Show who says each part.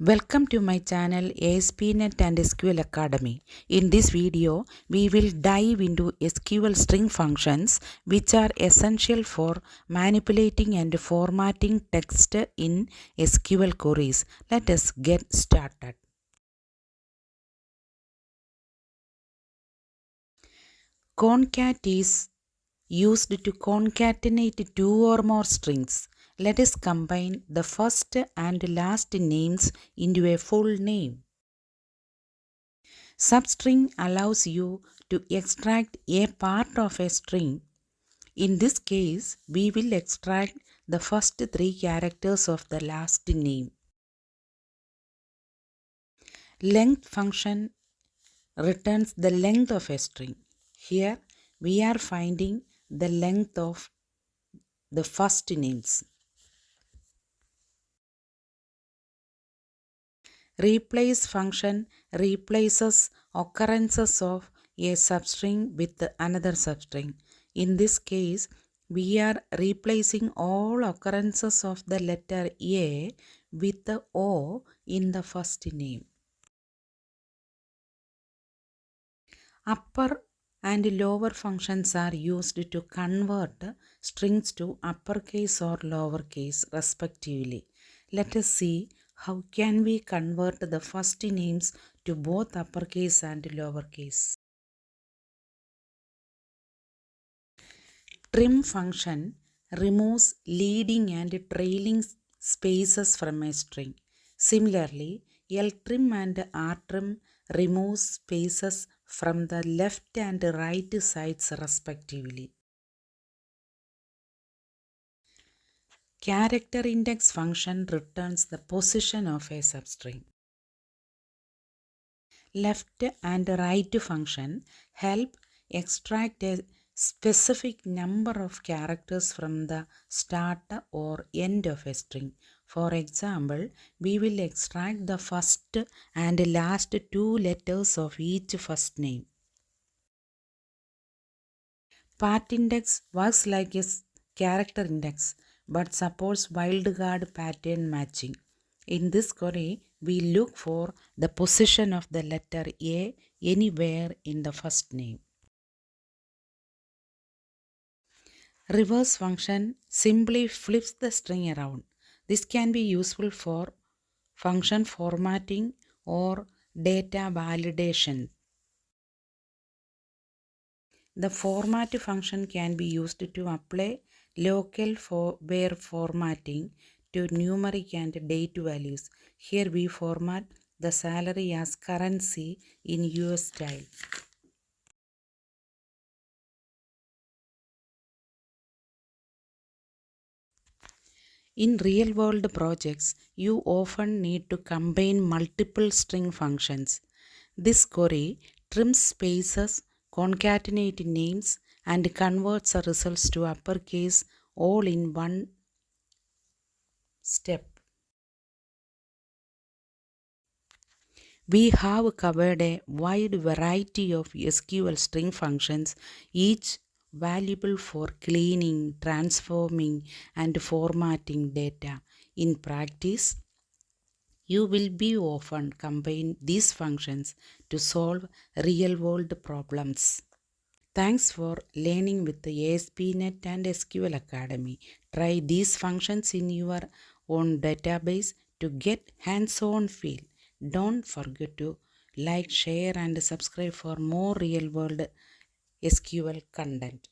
Speaker 1: Welcome to my channel ASP NET SQL Academy. In this video, we will dive into SQL String Functions, which are essential for manipulating and formatting text in SQL queries. Let us get started. Concat is used to concatenate two or more strings. Let us combine the first and last names into a full name. Substring allows you to extract a part of a string. In this case, we will extract the first three characters of the last name. Length function returns the length of a string. Here, we are finding the length of the first names. Replace function replaces occurrences of a substring with another substring. In this case, we are replacing all occurrences of the letter A with the O in the first name. Upper and lower functions are used to convert strings to uppercase or lowercase respectively. Let us see how can we convert the first names to both uppercase and lowercase. Trim function removes leading and trailing spaces from a string. Similarly, ltrim and rtrim removes spaces from the left and right sides respectively. Character index function returns the position of a substring. Left and right function help extract a specific number of characters from the start or end of a string. For example, we will extract the first and last two letters of each first name. Part index works like a character index but supports wildcard pattern matching. In this query, we look for the position of the letter A anywhere in the first name. Reverse function simply flips the string around. This can be useful for function formatting or data validation. The format function can be used to apply local var formatting to numeric and date values. Here we format the salary as currency in US style. In real-world projects, you often need to combine multiple string functions. This query trims spaces, concatenates names, and converts the results to uppercase all in one step. We have covered a wide variety of SQL string functions, each valuable for cleaning, transforming, and formatting data. In practice, you will be often combine these functions to solve real-world problems. Thanks for learning with the ASP NET and SQL Academy. Try these functions in your own database to get hands-on feel. Don't forget to like, share and subscribe for more real-world SQL content.